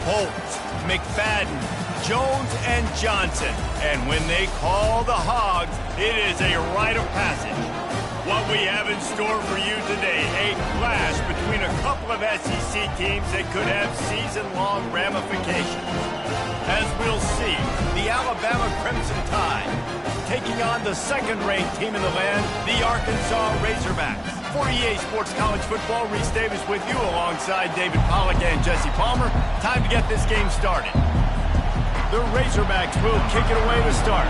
Holtz, McFadden, Jones, and Johnson. And when they call the Hogs, it is a rite of passage. What we have in store for you today, a clash between a couple of SEC teams that could have season-long ramifications. As we'll see, the Alabama Crimson Tide taking on the second-ranked team in the land, the Arkansas Razorbacks. For EA Sports College Football, Reese Davis with you alongside David Pollack and Jesse Palmer. Time to get this game started. The Razorbacks will kick it away to start.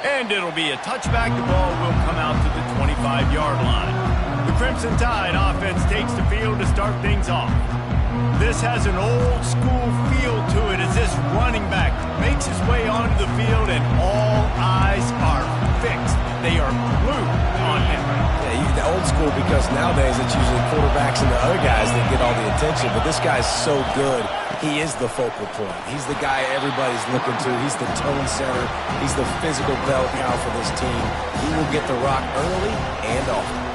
And it'll be a touchback. The ball will come out to the 25-yard line. The Crimson Tide offense takes the field to start things off. This has an old-school feel to it as this running back makes his way onto the field and all eyes are fixed. They are glued on him. Yeah, old school because nowadays it's usually quarterbacks and the other guys that get all the attention, but this guy's so good. He is the focal point. He's the guy everybody's looking to. He's the tone setter. He's the physical bell cow for this team. He will get the rock early and often.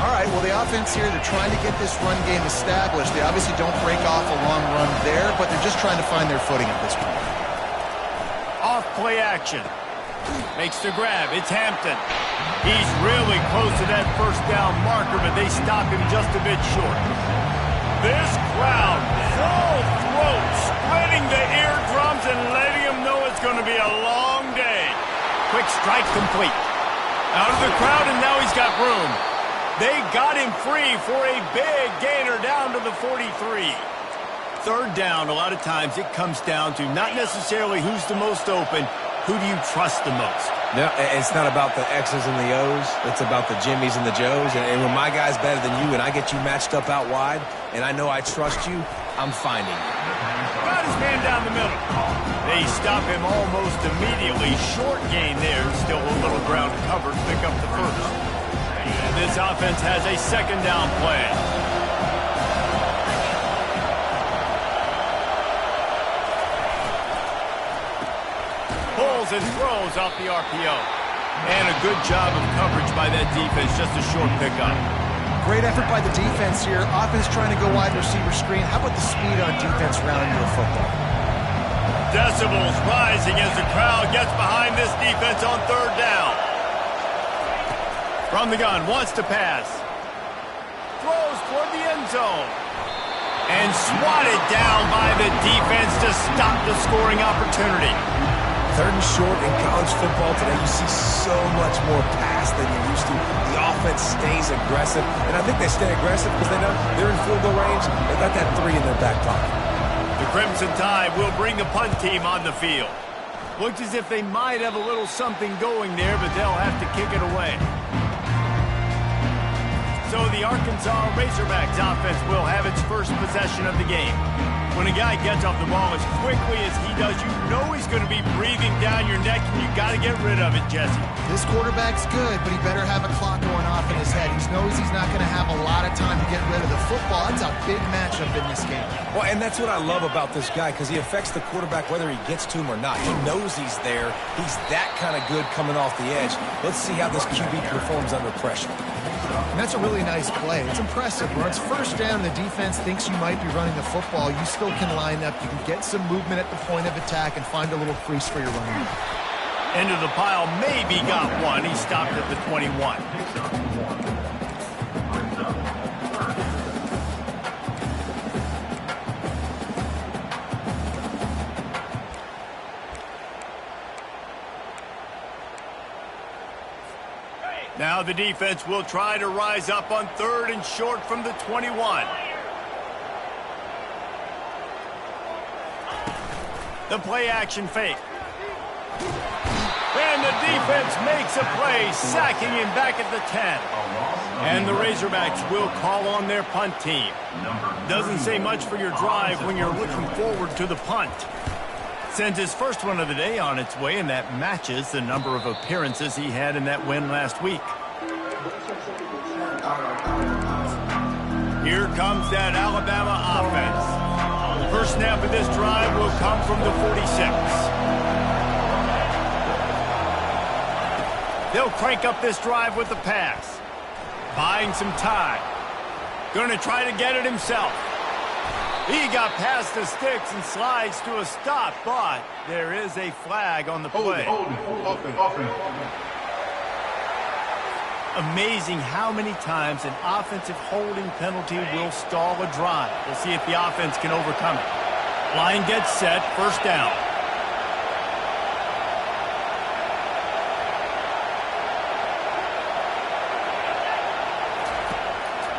All right, well, the offense here, they're trying to get this run game established. They obviously don't break off a long run there, but they're just trying to find their footing at this point. Off play action. Makes the grab. It's Hampton. He's really close to that first down marker, but they stop him just a bit short. This crowd, full throat, splitting the eardrums and letting him know it's going to be a long day. Quick strike complete. Out of the crowd, and now he's got room. They got him free for a big gainer down to the 43. Third down, a lot of times it comes down to not necessarily who's the most open, who do you trust the most? No, it's not about the X's and the O's. It's about the Jimmies and the Joes. And when my guy's better than you and I get you matched up out wide and I know I trust you, I'm finding you. Got his man down the middle. They stop him almost immediately. Short gain there. Still a little ground covered. Pick up the first. And this offense has a second down play. Pulls and throws off the RPO. And a good job of coverage by that defense. Just a short pickup. Great effort by the defense here. Offense trying to go wide receiver screen. How about the speed on defense rounding the football? Decibels rising as the crowd gets behind this defense on third down. From the gun, wants to pass. Throws toward the end zone. And swatted down by the defense to stop the scoring opportunity. Third and short in college football today, you see so much more pass than you used to. The offense stays aggressive, and I think they stay aggressive because they know they're in field goal range. They got that 3 in their back pocket. The Crimson Tide will bring the punt team on the field. Looks as if they might have a little something going there, but they'll have to kick it away. So the Arkansas Razorbacks offense will have its first possession of the game. When a guy gets off the ball as quickly as he does, you know he's going to be breathing down your neck, and you got to get rid of it, Jesse. This quarterback's good, but he better have a clock going off in his head. He knows he's not going to have a lot of time to get rid of the football. It's a big matchup in this game. Well, and that's what I love about this guy, because he affects the quarterback whether he gets to him or not. He knows he's there. He's that kind of good coming off the edge. Let's see how this QB performs under pressure. And that's a really nice play. It's impressive. When it's first down and the defense thinks you might be running the football, you still can line up. You can get some movement at the point of attack and find a little crease for your running back. Into the pile, maybe got one. He stopped at the 21. Now the defense will try to rise up on third and short from the 21. The play action fake. And the defense makes a play, sacking him back at the 10. And the Razorbacks will call on their punt team. Doesn't say much for your drive when you're looking forward to the punt. Sends his first one of the day on its way, and that matches the number of appearances he had in that win last week. Here comes that Alabama offense. The first snap of this drive will come from the 46. They'll crank up this drive with the pass. Buying some time. Going to try to get it himself. He got past the sticks and slides to a stop, but there is a flag on the play. Amazing how many times an offensive holding penalty will stall a drive. We'll see if the offense can overcome it. Line gets set, first down.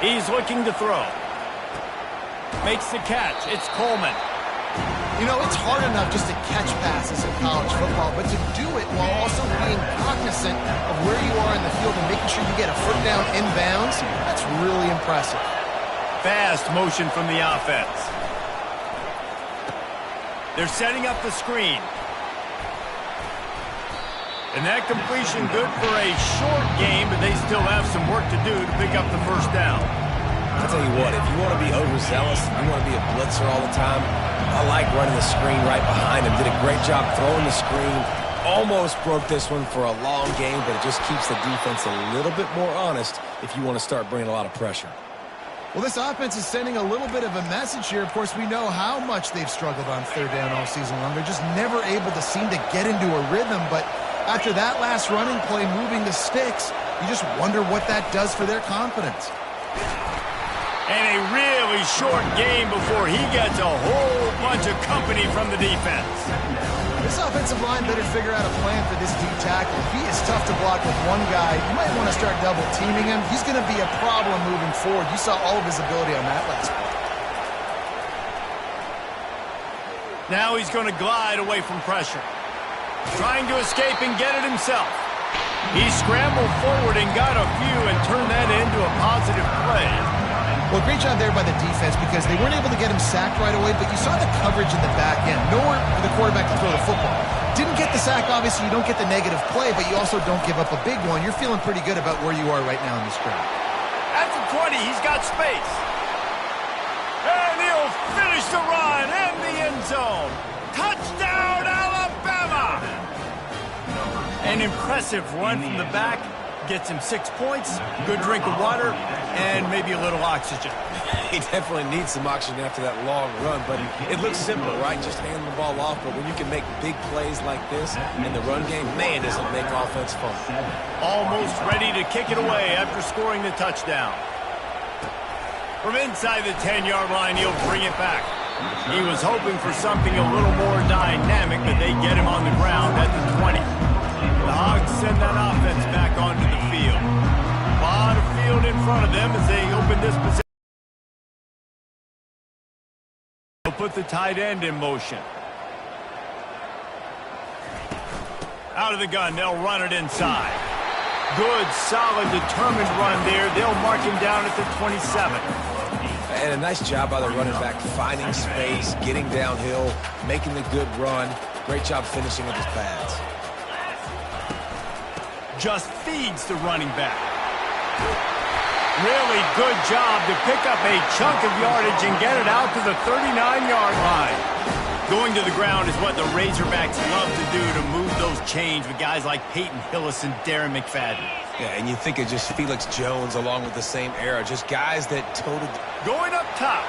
He's looking to throw. Makes the catch. It's Coleman. You know, it's hard enough just to catch passes in college football, but to do it while also being cognizant of where you are in the field and making sure you get a foot down inbounds, that's really impressive. Fast motion from the offense. They're setting up the screen. And that completion good for a short game, but they still have some work to do to pick up the first down. I'll tell you what, if you want to be overzealous, you want to be a blitzer all the time, I like running the screen right behind him. Did a great job throwing the screen. Almost broke this one for a long game, but it just keeps the defense a little bit more honest if you want to start bringing a lot of pressure. Well, this offense is sending a little bit of a message here. Of course, we know how much they've struggled on third down all season long. They're just never able to seem to get into a rhythm, but after that last running play moving the sticks, you just wonder what that does for their confidence. And a really short game before he gets a whole bunch of company from the defense. This offensive line better figure out a plan for this D tackle. If he is tough to block with one guy, you might want to start double teaming him. He's going to be a problem moving forward. You saw all of his ability on that last play. Now he's going to glide away from pressure. Trying to escape and get it himself. He scrambled forward and got a few and turned that into a positive play. Well, great job there by the defense because they weren't able to get him sacked right away, but you saw the coverage in the back end. Nowhere for the quarterback to throw the football. Didn't get the sack, obviously. You don't get the negative play, but you also don't give up a big one. You're feeling pretty good about where you are right now in this drive. At the 20, he's got space. And he'll finish the run in the end zone. Touchdown, Alabama! An impressive run from the back. Gets him 6 points, good drink of water, and maybe a little oxygen. He definitely needs some oxygen after that long run, but it looks simple, right? Just hand the ball off, but when you can make big plays like this in the run game, man, does it make offense fun. Almost ready to kick it away after scoring the touchdown. From inside the 10-yard line, he'll bring it back. He was hoping for something a little more dynamic, but they get him on the ground at the 20. The Hogs send that offense back onto the field. A lot of field in front of them as they open this position. They'll put the tight end in motion. Out of the gun, they'll run it inside. Good, solid, determined run there. They'll mark him down at the 27. And a nice job by the running back, finding space, getting downhill, making the good run. Great job finishing with his pads. Just feeds the running back. Really good job to pick up a chunk of yardage and get it out to the 39-yard line. Going to the ground is what the Razorbacks love to do to move those chains with guys like Peyton Hillis and Darren McFadden. Yeah, and you think of just Felix Jones along with the same era, just guys that toted. Going up top.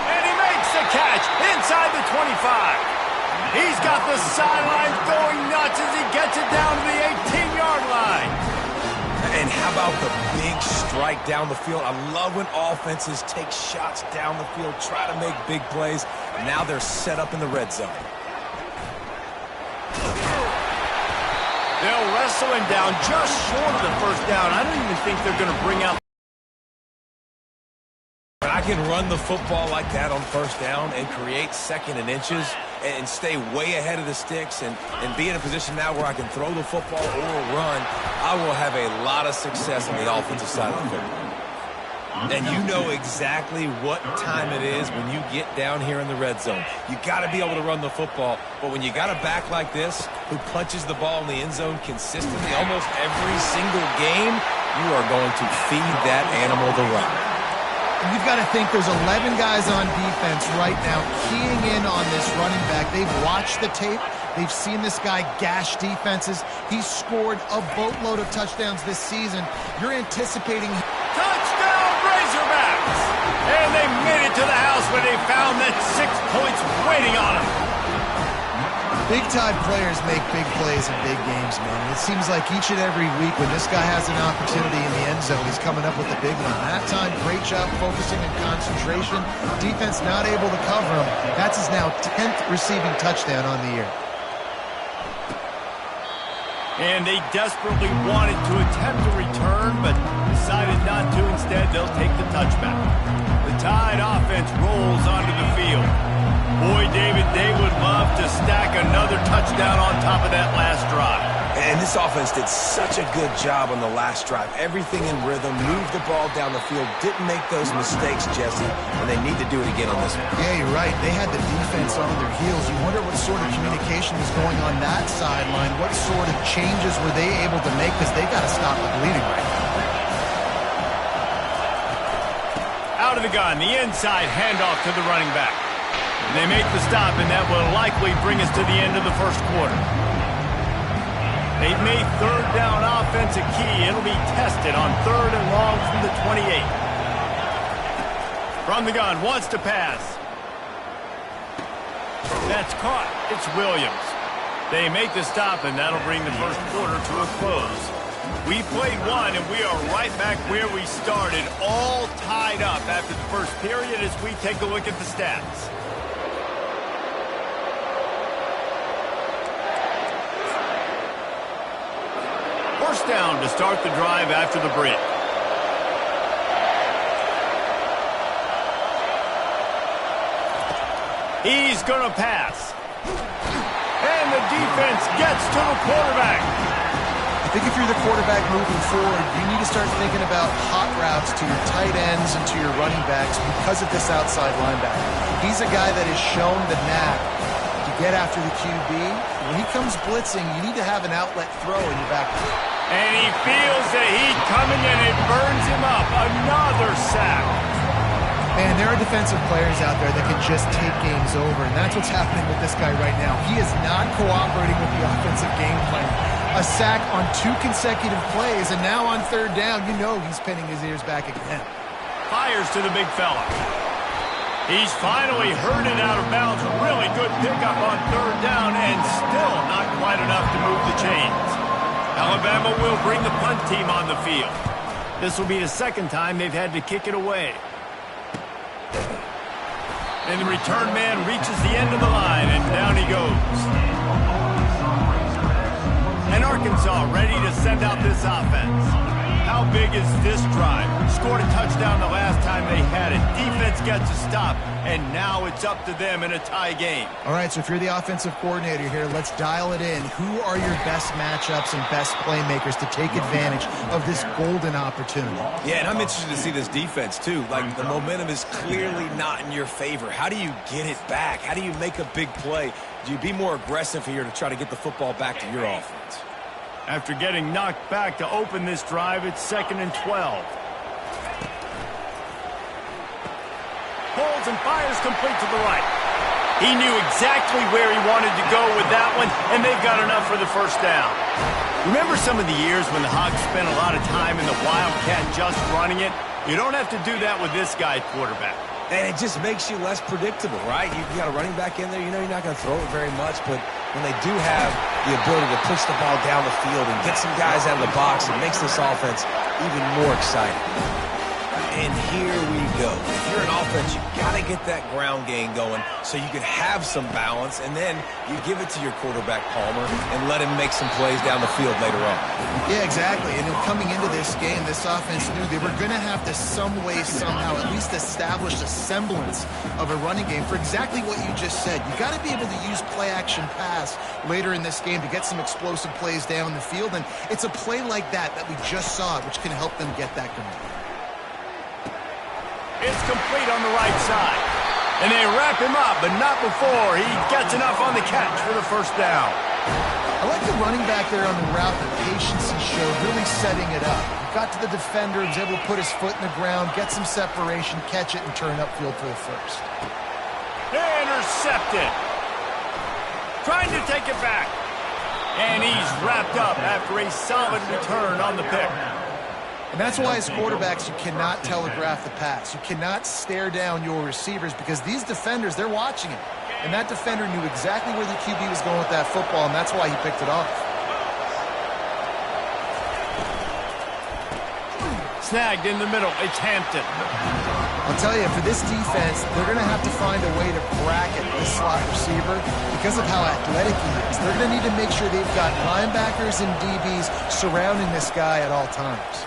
And he makes the catch inside the 25. He's got the sidelines going nuts as he gets it down to the 18-yard line. And how about the big strike down the field? I love when offenses take shots down the field, try to make big plays. Now they're set up in the red zone. They'll wrestle him down just short of the first down. I don't even think they're going to bring out. But I can run the football like that on first down and create second and inches and stay way ahead of the sticks and be in a position now where I can throw the football or run. I will have a lot of success on the offensive side of the football. And you know exactly what time it is when you get down here in the red zone. You got to be able to run the football, but when you got a back like this who punches the ball in the end zone consistently almost every single game, you are going to feed that animal the run. You've got to think there's 11 guys on defense right now keying in on this running back. They've watched the tape. They've seen this guy gash defenses. He's scored a boatload of touchdowns this season. You're anticipating... Touchdown, Razorbacks! And they made it to the house when they found that 6 points waiting on them. Big-time players make big plays in big games, man. It seems like each and every week when this guy has an opportunity in the end zone, he's coming up with a big one. That time, great job focusing and concentration. Defense not able to cover him. That's his now 10th receiving touchdown on the year. And they desperately wanted to attempt a return, but decided not to. Instead, they'll take the touchback. The Tide offense rolls onto the field. Boy, David, they would love to stack another touchdown on top of that last drive. And this offense did such a good job on the last drive. Everything in rhythm, moved the ball down the field, didn't make those mistakes, Jesse, and they need to do it again on this one. Yeah, you're right. They had the defense on their heels. You wonder what sort of communication was going on that sideline. What sort of changes were they able to make, because they got to stop the bleeding right now. Out of the gun, the inside handoff to the running back. They make the stop, and that will likely bring us to the end of the first quarter. They've made third down offense a key. It'll be tested on 3rd and long from the 28. From the gun, wants to pass. That's caught. It's Williams. They make the stop, and that'll bring the first quarter to a close. We played one, and we are right back where we started, all tied up after the first period as we take a look at the stats. First down to start the drive after the break. He's going to pass. And the defense gets to the quarterback. I think if you're the quarterback moving forward, you need to start thinking about hot routes to your tight ends and to your running backs because of this outside linebacker. He's a guy that has shown the knack to get after the QB. When he comes blitzing, you need to have an outlet throw in your back. And he feels the heat coming, and it burns him up. Another sack. Man, there are defensive players out there that can just take games over, and that's what's happening with this guy right now. He is not cooperating with the offensive game plan. A sack on 2 consecutive plays, and now on 3rd down, you know he's pinning his ears back again. Fires to the big fella. He's finally herded out of bounds. Really good pickup on 3rd down, and still not quite enough to move the chains. Alabama will bring the punt team on the field. This will be the 2nd time they've had to kick it away. And the return man reaches the end of the line, and down he goes. And Arkansas ready to send out this offense. How big is this drive? Scored a touchdown the last time they had it. Defense gets a stop, and now it's up to them in a tie game. All right, so if you're the offensive coordinator here, let's dial it in. Who are your best matchups and best playmakers to take advantage of this golden opportunity? Yeah, and I'm interested to see this defense, too. Like, the momentum is clearly not in your favor. How do you get it back? How do you make a big play? Do you be more aggressive here to try to get the football back to your offense? After getting knocked back to open this drive, it's 2nd and 12. Pulls and fires complete to the right. He knew exactly where he wanted to go with that one, and they've got enough for the first down. Remember some of the years when the Hogs spent a lot of time in the Wildcat just running it? You don't have to do that with this guy quarterback. And it just makes you less predictable, right? You got a running back in there. You know you're not going to throw it very much, but when they do have the ability to push the ball down the field and get some guys out of the box, it makes this offense even more exciting. And here we go. If you're an offense, you got to get that ground game going so you can have some balance, and then you give it to your quarterback, Palmer, and let him make some plays down the field later on. Yeah, exactly. And then coming into this game, this offense knew they were going to have to some way, somehow, at least establish a semblance of a running game for exactly what you just said. You got to be able to use play-action pass later in this game to get some explosive plays down the field, and it's a play like that we just saw, which can help them get that going. It's complete on the right side. And they wrap him up, but not before he gets enough on the catch for the first down. I like the running back there on the route, the patience he showed, really setting it up. He got to the defender, was able to put his foot in the ground, get some separation, catch it, and turn upfield for the first. Intercepted. trying to take it back. And he's wrapped up after a solid return on the pick. And that's why as quarterbacks, you cannot telegraph the pass. You cannot stare down your receivers because these defenders, they're watching it. And that defender knew exactly where the QB was going with that football, and that's why he picked it off. Snagged in the middle. It's Hampton. I'll tell you, for this defense, they're going to have to find a way to bracket this slot receiver because of how athletic he is. They're going to need to make sure they've got linebackers and DBs surrounding this guy at all times.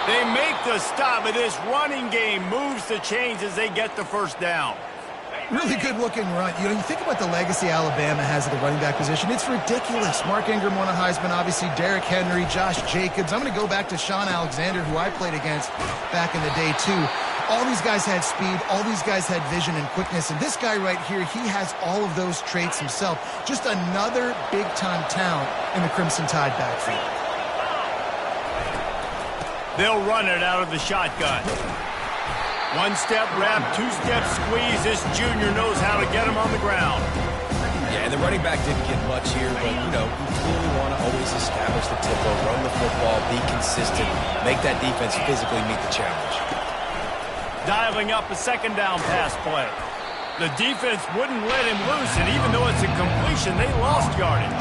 They make the stop, and this running game moves the chains as they get the first down. Really good-looking run. You know, you think about the legacy Alabama has at the running back position. It's ridiculous. Mark Ingram won a Heisman, obviously Derrick Henry, Josh Jacobs. I'm going to go back to Sean Alexander, who I played against back in the day, too. All these guys had speed. All these guys had vision and quickness. And this guy right here, he has all of those traits himself. Just another big-time talent in the Crimson Tide backfield. They'll run it out of the shotgun. One-step wrap, two-step squeeze. This junior knows how to get him on the ground. Yeah, and the running back didn't get much here, but, you know, you clearly want to always establish the tempo, run the football, be consistent, make that defense physically meet the challenge. Dialing up a second down pass play. The defense wouldn't let him loose, and even though it's a completion, they lost yardage.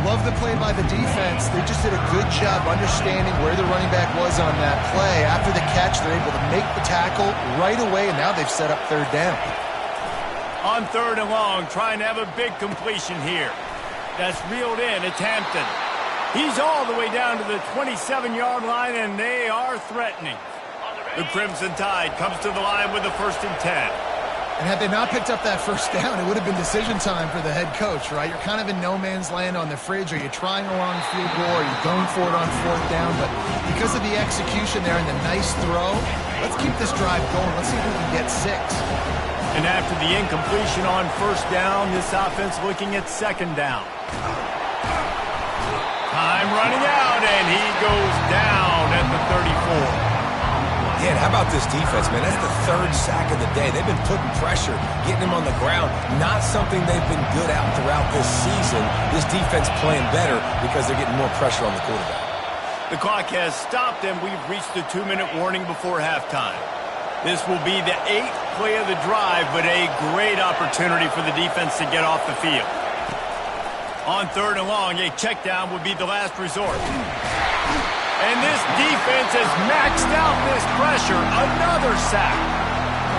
Love the play by the defense. They just did a good job understanding where the running back was on that play. After the catch, they're able to make the tackle right away, and now they've set up third down. On third and long, trying to have a big completion here. That's reeled in. It's Hampton. He's all the way down to the 27-yard line, and they are threatening. The Crimson Tide comes to the line with the 1st and 10. And had they not picked up that first down, it would have been decision time for the head coach, right? You're kind of in no man's land on the fridge. Are you trying a long field goal? Are you going for it on 4th down? But because of the execution there and the nice throw, let's keep this drive going. Let's see if we can get 6. And after the incompletion on 1st down, this offense looking at 2nd down. Time running out, and he goes down at the 34. Yeah, and how about this defense, man? That's the 3rd sack of the day. They've been putting pressure, getting him on the ground. Not something they've been good at throughout this season. This defense playing better because they're getting more pressure on the quarterback. The clock has stopped, and we've reached the 2-minute warning before halftime. This will be the 8th play of the drive, but a great opportunity for the defense to get off the field. On third and long, a check down would be the last resort. And this defense has maxed out this pressure. Another sack.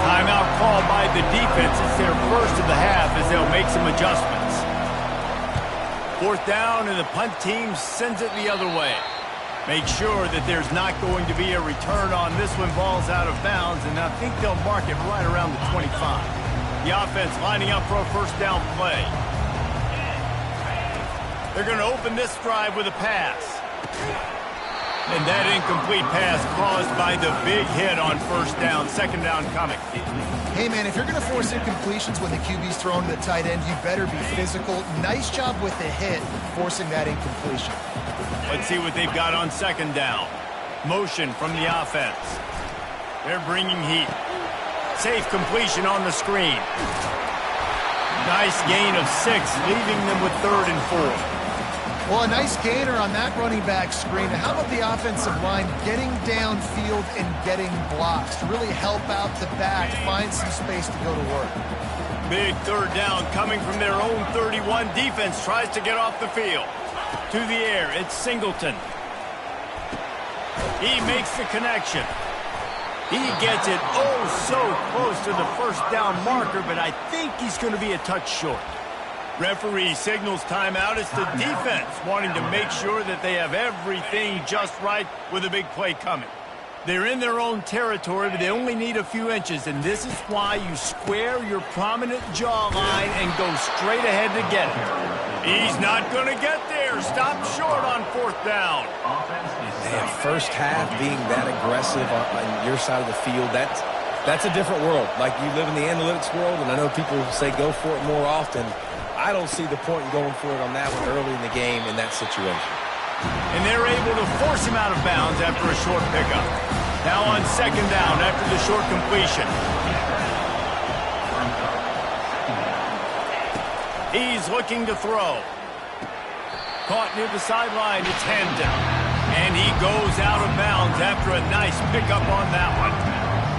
Timeout called by the defense. It's their first of the half as they'll make some adjustments. 4th down, and the punt team sends it the other way. Make sure that there's not going to be a return on this one. Ball's out of bounds, and I think they'll mark it right around the 25. The offense lining up for a 1st down play. They're going to open this drive with a pass. And that incomplete pass caused by the big hit on 1st down. 2nd down coming. Hey, man, if you're going to force incompletions when the QB's thrown to the tight end, you better be physical. Nice job with the hit, forcing that incompletion. Let's see what they've got on 2nd down. Motion from the offense. They're bringing heat. Safe completion on the screen. Nice gain of 6, leaving them with 3rd and 4. Well, a nice gainer on that running back screen. How about the offensive line getting downfield and getting blocks to really help out the back, find some space to go to work? Big 3rd down coming from their own 31. Defense tries to get off the field. To the air, it's Singleton. He makes the connection. He gets it so close to the 1st down marker, but I think he's going to be a touch short. Referee signals timeout. It's the defense wanting to make sure that they have everything just right with a big play coming. They're in their own territory, but they only need a few inches, and this is why you square your prominent jawline and go straight ahead to get it. He's not going to get there. Stop short on 4th down. Man, 1st half being that aggressive on your side of the field, that's a different world. Like, you live in the analytics world, and I know people say go for it more often. I don't see the point in going for it on that one early in the game in that situation. And they're able to force him out of bounds after a short pickup. Now on 2nd down after the short completion. He's looking to throw. Caught near the sideline. It's Hampton. And he goes out of bounds after a nice pickup on that one.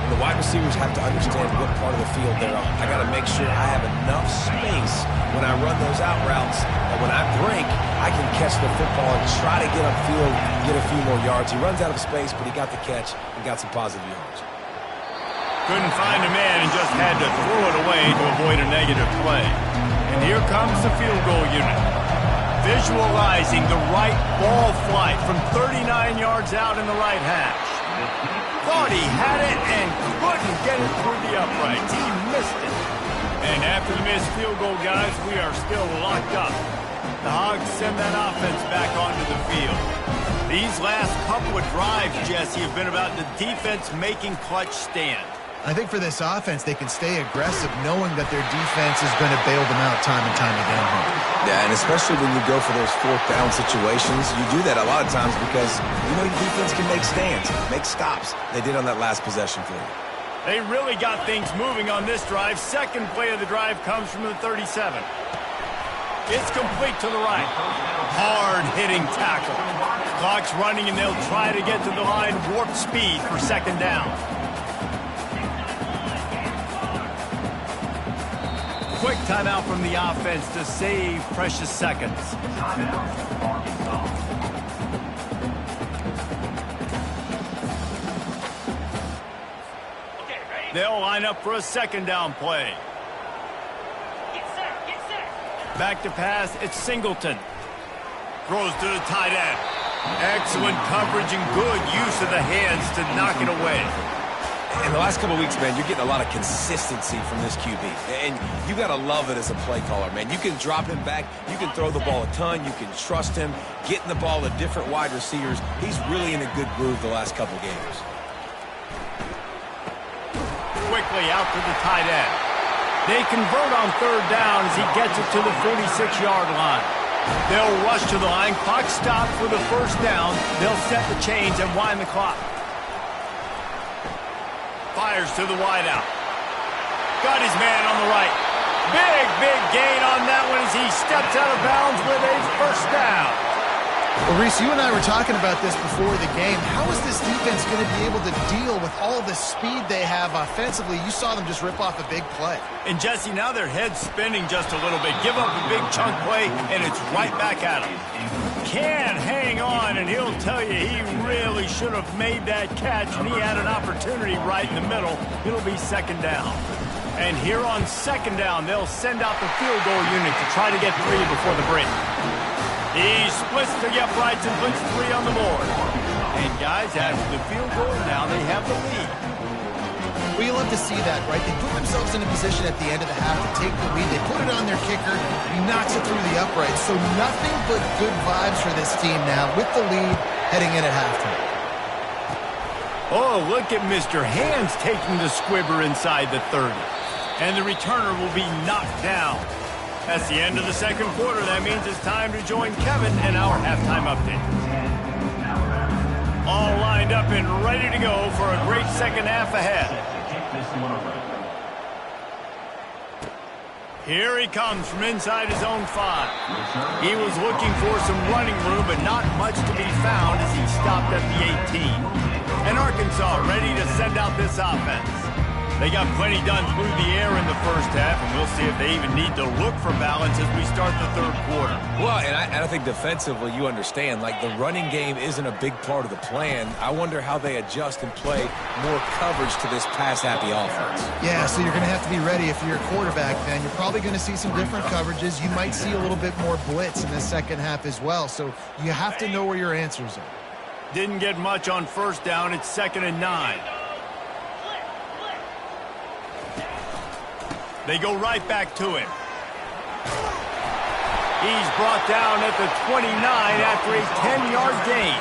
The wide receivers have to understand what part of the field they're on. I got to make sure I have enough space when I run those out routes, and when I break, I can catch the football and try to get upfield, get a few more yards. He runs out of space, but he got the catch and got some positive yards. Couldn't find a man and just had to throw it away to avoid a negative play. And here comes the field goal unit. Visualizing the right ball flight from 39 yards out in the right hash. Thought he had it and couldn't get it through the uprights. He missed it. And after the missed field goal, guys, we are still locked up. The Hogs send that offense back onto the field. These last couple of drives, Jesse, have been about the defense making clutch stand. I think for this offense, they can stay aggressive knowing that their defense is going to bail them out time and time again. Yeah, and especially when you go for those fourth down situations, you do that a lot of times because you know your defense can make stands, make stops. They did on that last possession for you. They really got things moving on this drive. Second play of the drive comes from the 37. It's complete to the right. Hard-hitting tackle. Clock's running, and they'll try to get to the line warp speed for second down. Quick timeout from the offense to save precious seconds. They'll line up for a second down play. Back to pass, it's Singleton. Throws to the tight end. Excellent coverage and good use of the hands to knock it away. In the last couple of weeks, man, you're getting a lot of consistency from this QB. And you got to love it as a play caller, man. You can drop him back. You can throw the ball a ton. You can trust him. Getting the ball to different wide receivers. He's really in a good groove the last couple games. Quickly out to the tight end. They convert on third down as he gets it to the 46-yard line. They'll rush to the line. Clock stopped for the first down. They'll set the chains and wind the clock. Fires to the wideout. Got his man on the right. Big gain on that one as he steps out of bounds with a first down. Well, Reese, you and I were talking about this before the game. How is this defense going to be able to deal with all the speed they have offensively? You saw them just rip off a big play. And, Jesse, now their head's spinning just a little bit. Give up a big chunk play, and it's right back at him. Can hang on, and he'll tell you he really should have made that catch, and he had an opportunity right in the middle. It'll be second down. And here on second down, they'll send out the field goal unit to try to get 3 before the break. He splits the uprights and puts 3 on the board. And, guys, after the field goal, now they have the lead. Well, you love to see that, right? They put themselves in a position at the end of the half to take the lead. They put it on their kicker. He knocks it through the uprights. So nothing but good vibes for this team now with the lead heading in at halftime. Oh, look at Mr. Hands taking the squibber inside the 30. And the returner will be knocked down. That's the end of the second quarter. That means it's time to join Kevin and our halftime update. All lined up and ready to go for a great second half ahead. Here he comes from inside his own 5. He was looking for some running room, but not much to be found as he stopped at the 18. And Arkansas ready to send out this offense. They got plenty done through the air in the first half, and we'll see if they even need to look for balance as we start the third quarter. Well, and I think defensively, you understand, like the running game isn't a big part of the plan. I wonder how they adjust and play more coverage to this pass-happy offense. Yeah, so you're going to have to be ready if you're a quarterback, then. You're probably going to see some different coverages. You might see a little bit more blitz in the second half as well, so you have to know where your answers are. Didn't get much on first down. It's 2nd and 9. They go right back to him. He's brought down at the 29 after a 10-yard gain.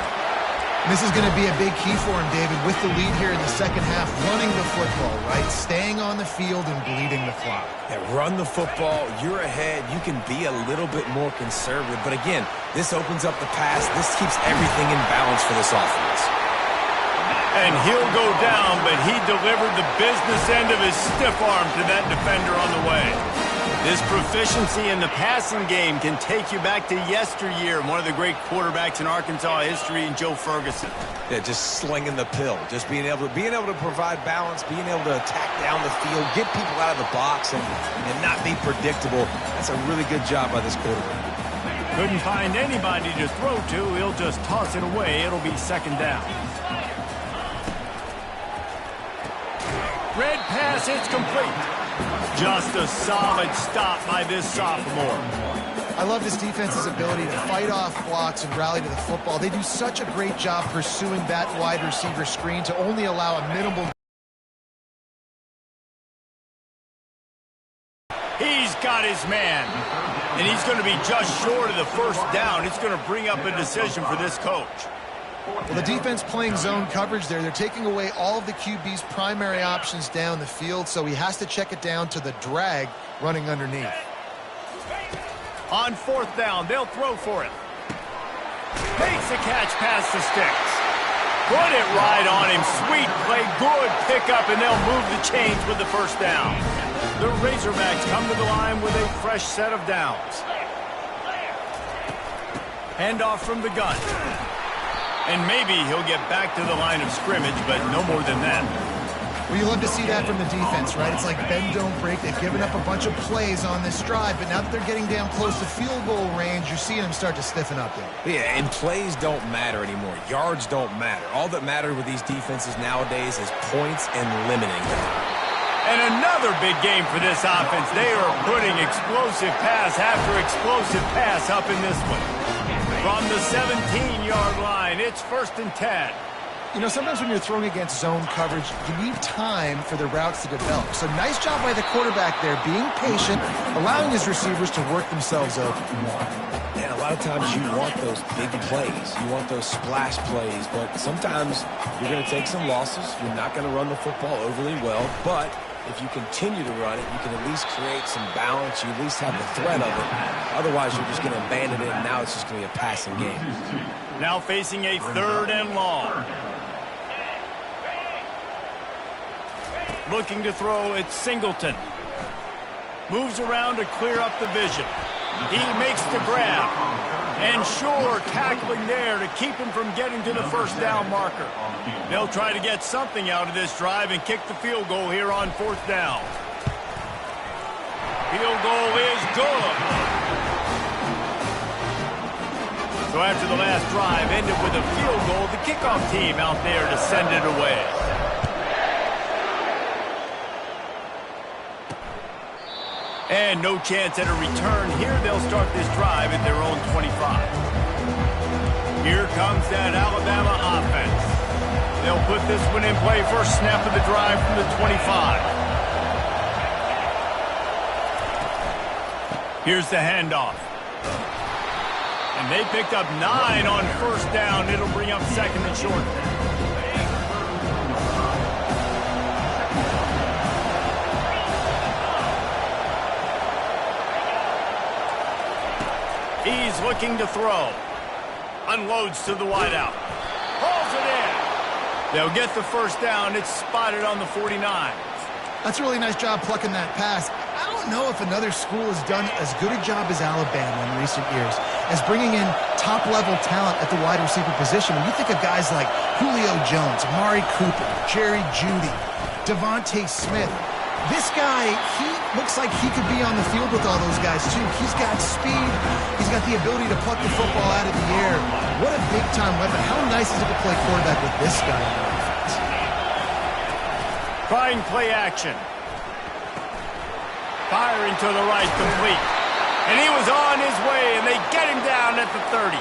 This is going to be a big key for him, David, with the lead here in the second half, running the football, right? Staying on the field and bleeding the clock. Yeah, run the football. You're ahead. You can be a little bit more conservative. But again, this opens up the pass. This keeps everything in balance for this offense. And he'll go down, but he delivered the business end of his stiff arm to that defender on the way. This proficiency in the passing game can take you back to yesteryear. One of the great quarterbacks in Arkansas history, in Joe Ferguson. Yeah, just slinging the pill, just being able to provide balance, being able to attack down the field, get people out of the box, and not be predictable. That's a really good job by this quarterback. Couldn't find anybody to throw to. He'll just toss it away. It'll be second down. Red pass, it's complete. Just a solid stop by this sophomore. I love this defense's ability to fight off blocks and rally to the football. They do such a great job pursuing that wide receiver screen to only allow a minimal. He's got his man, and he's going to be just short of the first down. It's going to bring up a decision for this coach. Well, the defense playing zone coverage there. They're taking away all of the QB's primary options down the field, so he has to check it down to the drag running underneath. On fourth down, they'll throw for it. Makes the catch past the sticks. Put it right on him. Sweet play, good pickup, and they'll move the chains with the first down. The Razorbacks come to the line with a fresh set of downs. Handoff from the gun. And maybe he'll get back to the line of scrimmage, but no more than that. Well, you love to see that from the defense, right? It's like bend, don't break. They've given up a bunch of plays on this drive, but now that they're getting down close to field goal range, you're seeing them start to stiffen up there. Yeah, and plays don't matter anymore. Yards don't matter. All that matters with these defenses nowadays is points and limiting them. And another big game for this offense. They are putting explosive pass after explosive pass up in this one. From the 17-yard line, it's 1st and 10. You know, sometimes when you're throwing against zone coverage, you need time for the routes to develop. So nice job by the quarterback there, being patient, allowing his receivers to work themselves open. And a lot of times you want those big plays. You want those splash plays, but sometimes you're going to take some losses. You're not going to run the football overly well, but if you continue to run it, you can at least create some balance. You at least have the threat of it. Otherwise, you're just going to abandon it, and now it's just going to be a passing game. Now facing a 3rd and long. Looking to throw, it's Singleton. Moves around to clear up the vision. He makes the grab. And sure, tackling there to keep him from getting to the first down marker. They'll try to get something out of this drive and kick the field goal here on 4th down. Field goal is good. So after the last drive ended with a field goal, the kickoff team out there to send it away. And no chance at a return here. They'll start this drive at their own 25. Here comes that Alabama offense. They'll put this one in play. First snap of the drive from the 25. Here's the handoff. And they picked up 9 on 1st down. It'll bring up 2nd and short. He's looking to throw. Unloads to the wideout. Hauls it in. They'll get the first down. It's spotted on the 49. That's a really nice job plucking that pass. I don't know if another school has done as good a job as Alabama in recent years as bringing in top-level talent at the wide receiver position. When you think of guys like Julio Jones, Amari Cooper, Jerry Jeudy, Devontae Smith, this guy, he looks like he could be on the field with all those guys, too. He's got speed. He's got the ability to pluck the football out of the air. What a big-time weapon. How nice is it to play quarterback with this guy on offense? Trying play action. Firing to the right, complete. And he was on his way, and they get him down at the 30.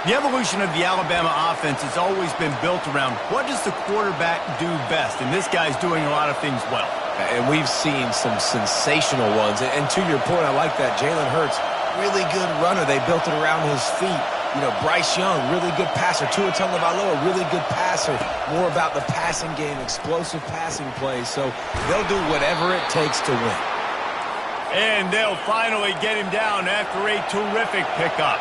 The evolution of the Alabama offense has always been built around what does the quarterback do best, and this guy's doing a lot of things well. And we've seen some sensational ones. And to your point, I like that. Jalen Hurts, really good runner. They built it around his feet. You know, Bryce Young, really good passer. Tua Tagovailoa, really good passer. More about the passing game, explosive passing plays. So they'll do whatever it takes to win. And they'll finally get him down after a terrific pickup.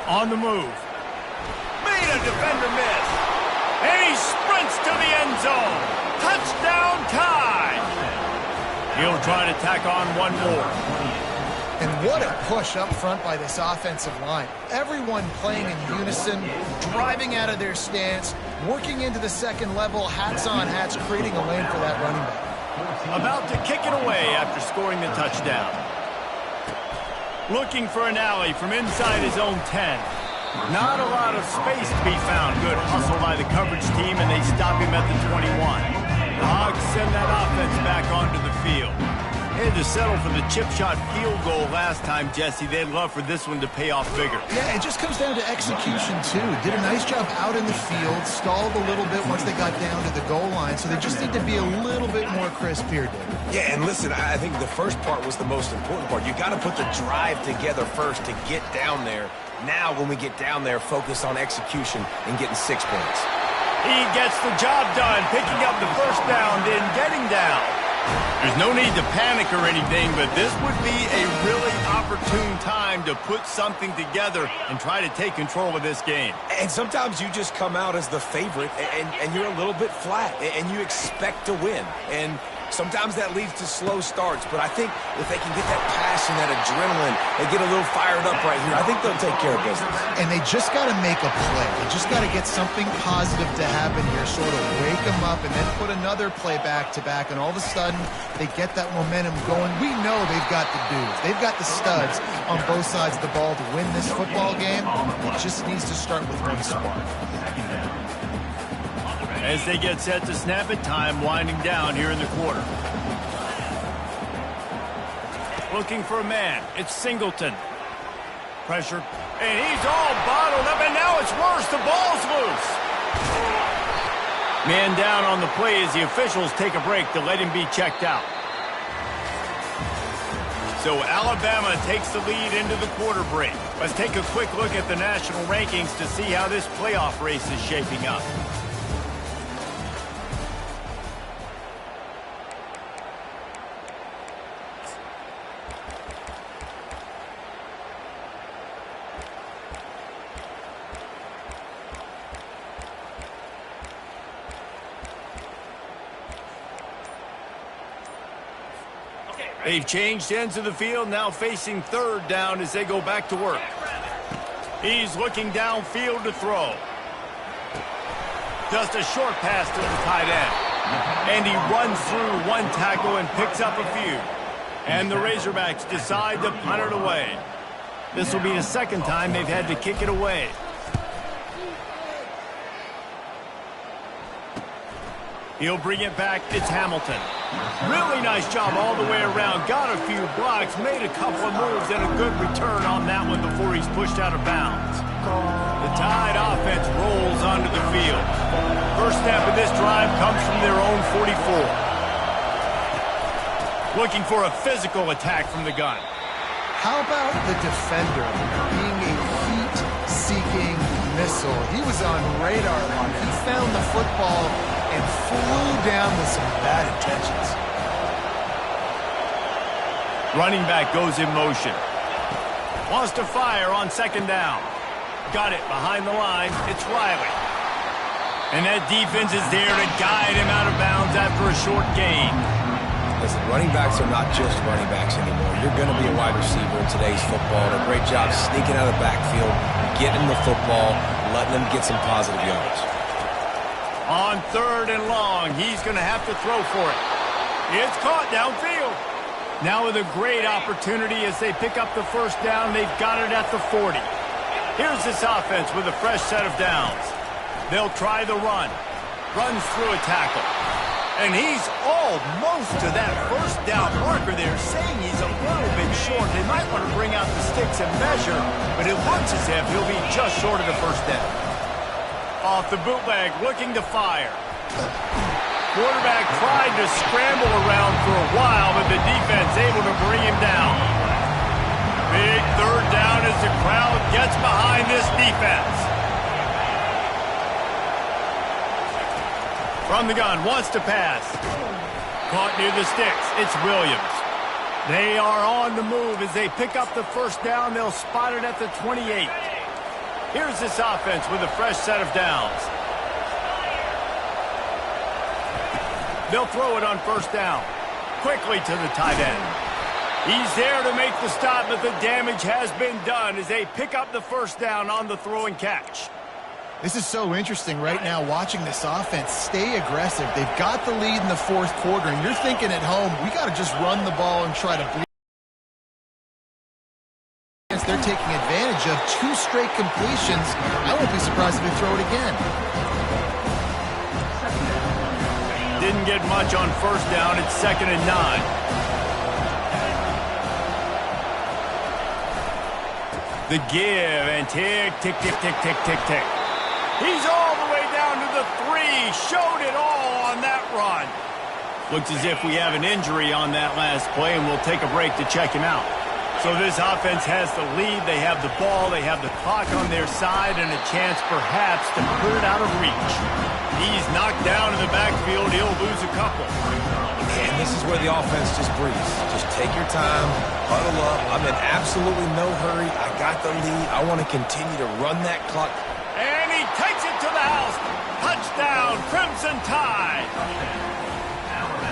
On the move. Made a defender miss. And he sprints to the end zone. Touchdown tie. He'll try to tack on one more. And what a push up front by this offensive line. Everyone playing in unison, driving out of their stance, working into the second level, hats on hats, creating a lane for that running back. About to kick it away after scoring the touchdown. Looking for an alley from inside his own 10. Not a lot of space to be found. Good hustle by the coverage team, and they stop him at the 21. The Hogs send that offense back onto the field. They had to settle for the chip shot field goal last time, Jesse. They'd love for this one to pay off bigger. Yeah, it just comes down to execution, too. Did a nice job out in the field, stalled a little bit once they got down to the goal line, so they just need to be a little bit more crisp here, David. Yeah, and listen, I think the first part was the most important part. You got to put the drive together first to get down there. Now, when we get down there, focus on execution and getting 6 points. He gets the job done, picking up the first down, then getting down. There's no need to panic or anything, but this would be a really opportune time to put something together and try to take control of this game. And sometimes you just come out as the favorite, and you're a little bit flat, and you expect to win. And sometimes that leads to slow starts, but I think if they can get that passion, that adrenaline, they get a little fired up right here, I think they'll take care of business. And they just got to make a play. They just got to get something positive to happen here, sort of wake them up, and then put another play back-to-back, and all of a sudden, they get that momentum going. We know they've got the dudes. They've got the studs on both sides of the ball to win this football game. It just needs to start with one spark. As they get set to snap it, time winding down here in the quarter. Looking for a man. It's Singleton. Pressure. And he's all bottled up, and now it's worse. The ball's loose. Man down on the play as the officials take a break to let him be checked out. So Alabama takes the lead into the quarter break. Let's take a quick look at the national rankings to see how this playoff race is shaping up. They've changed ends of the field, now facing third down as they go back to work. He's looking downfield to throw. Just a short pass to the tight end. And he runs through one tackle and picks up a few. And the Razorbacks decide to punt it away. This will be the second time they've had to kick it away. He'll bring it back. It's Hamilton. Really nice job all the way around. Got a few blocks, made a couple of moves, and a good return on that one before he's pushed out of bounds. The Tide offense rolls onto the field. First snap of this drive comes from their own 44. Looking for a physical attack from the gun. How about the defender being a heat-seeking missile? He was on radar lock. He found the football and flew down with some bad intentions. Running back goes in motion. Wants to fire on second down. Got it behind the line. It's Riley. And that defense is there to guide him out of bounds after a short gain. Listen, running backs are not just running backs anymore. You're going to be a wide receiver in today's football. And a great job sneaking out of the backfield, getting the football, letting them get some positive yards. On third and long, he's going to have to throw for it. It's caught downfield. Now with a great opportunity as they pick up the first down, they've got it at the 40. Here's this offense with a fresh set of downs. They'll try the run. Runs through a tackle. And he's almost to that first down marker there, saying he's a little bit short. They might want to bring out the sticks and measure, but it looks as if he'll be just short of the first down. Off the bootleg, looking to fire. Quarterback tried to scramble around for a while, but the defense able to bring him down. Big third down as the crowd gets behind this defense. From the gun, wants to pass. Caught near the sticks. It's Williams. They are on the move as they pick up the first down. They'll spot it at the 28. Here's this offense with a fresh set of downs. They'll throw it on first down. Quickly to the tight end. He's there to make the stop, but the damage has been done as they pick up the first down on the throw and catch. This is so interesting right now watching this offense stay aggressive. They've got the lead in the fourth quarter, and you're thinking at home, we got to just run the ball and try to bleed. They're taking advantage of 2 straight completions. I won't be surprised if they throw it again. Didn't get much on first down. It's 2nd and 9. The give and tick, tick, tick, tick, tick, tick, tick. He's all the way down to the 3. Showed it all on that run. Looks as if we have an injury on that last play, and we'll take a break to check him out. So this offense has the lead. They have the ball. They have the clock on their side and a chance perhaps to put it out of reach. He's knocked down in the backfield. He'll lose a couple. And this is where the offense just breathes. Just take your time, huddle up. I'm in absolutely no hurry. I got the lead. I want to continue to run that clock. And he takes it to the house. Touchdown, Crimson Tide.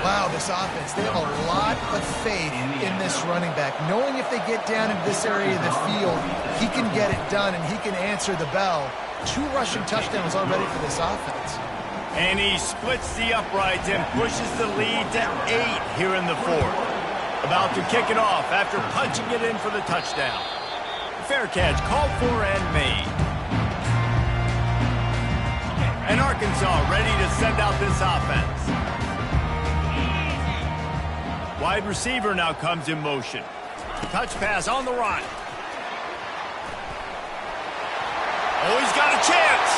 Wow, this offense, they have a lot of faith in this running back, knowing if they get down into this area of the field, he can get it done and he can answer the bell. 2 rushing touchdowns already for this offense. And he splits the uprights and pushes the lead to 8 here in the fourth. About to kick it off after punching it in for the touchdown. Fair catch called for and made. And Arkansas ready to send out this offense. Wide receiver now comes in motion. Touch pass on the run. Oh, he's got a chance.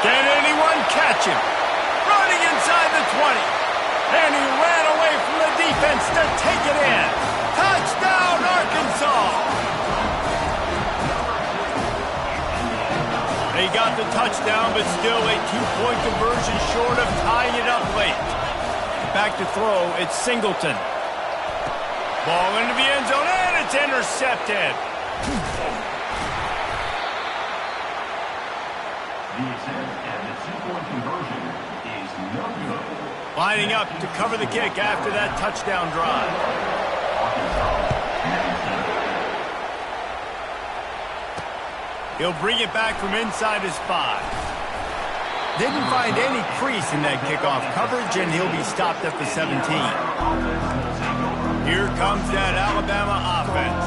Can anyone catch him? Running inside the 20. And he ran away from the defense to take it in. Touchdown, Arkansas. They got the touchdown, but still a 2-point conversion short of tying it up late. Back to throw, it's Singleton. Ball into the end zone, and it's intercepted. Lining up to cover the kick after that touchdown drive. He'll bring it back from inside his 5. Didn't find any crease in that kickoff coverage, and he'll be stopped at the 17. Here comes that Alabama offense.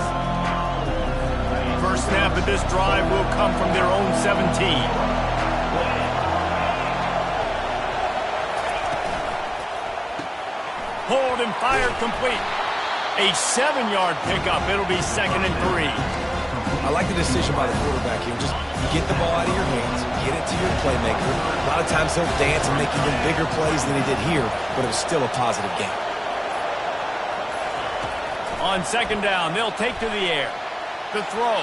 First snap of this drive will come from their own 17. Hold and fire complete. A 7-yard pickup. It'll be 2nd and 3. I like the decision by the quarterback here. Just get the ball out of your hands, get it to your playmaker. A lot of times he'll dance and make even bigger plays than he did here, but it was still a positive game. On 2nd down, they'll take to the air. The throw.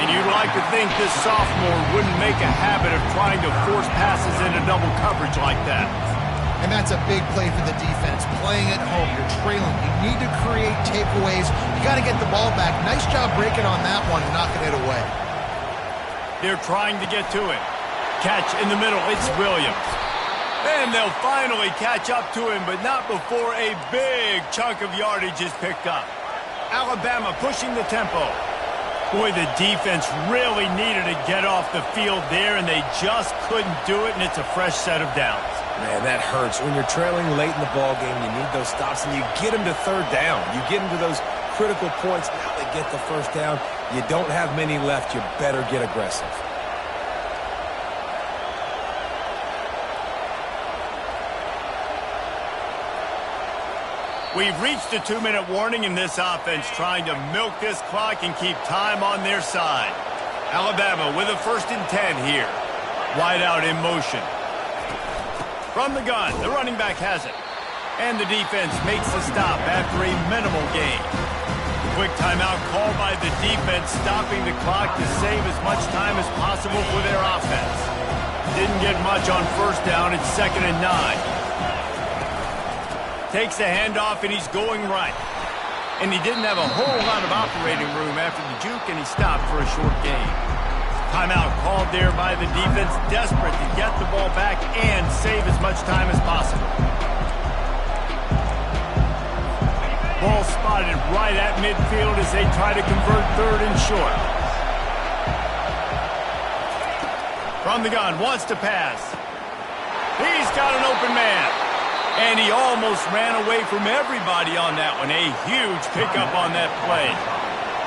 And you'd like to think this sophomore wouldn't make a habit of trying to force passes into double coverage like that. And that's a big play for the defense. Playing at home, you're trailing. You need to create takeaways. You got to get the ball back. Nice job breaking on that one and knocking it away. They're trying to get to it. Catch in the middle. It's Williams. And they'll finally catch up to him, but not before a big chunk of yardage is picked up. Alabama pushing the tempo. Boy, the defense really needed to get off the field there, and they just couldn't do it, and it's a fresh set of downs. Man, that hurts. When you're trailing late in the ball game, you need those stops, and you get them to 3rd down. You get them to those critical points. Now they get the 1st down. You don't have many left. You better get aggressive. We've reached a 2-minute warning in this offense, trying to milk this clock and keep time on their side. Alabama with a 1st and 10 here. Wide out in motion. From the gun, the running back has it. And the defense makes the stop after a minimal gain. Quick timeout called by the defense, stopping the clock to save as much time as possible for their offense. Didn't get much on 1st down. It's 2nd and 9. Takes the handoff, and he's going right. And he didn't have a whole lot of operating room after the juke, and he stopped for a short gain. Timeout called there by the defense, desperate to get the ball back and save as much time as possible. Ball spotted right at midfield as they try to convert third and short. From the gun, wants to pass. He's got an open man. And he almost ran away from everybody on that one. A huge pickup on that play.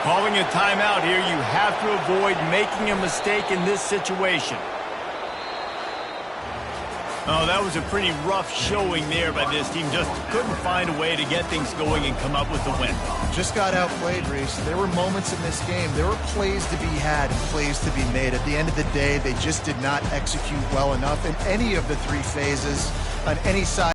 Calling a timeout here, you have to avoid making a mistake in this situation. Oh, that was a pretty rough showing there by this team. Just couldn't find a way to get things going and come up with the win. Just got outplayed, Reese. There were moments in this game. There were plays to be had and plays to be made. At the end of the day, they just did not execute well enough in any of the three phases on any side.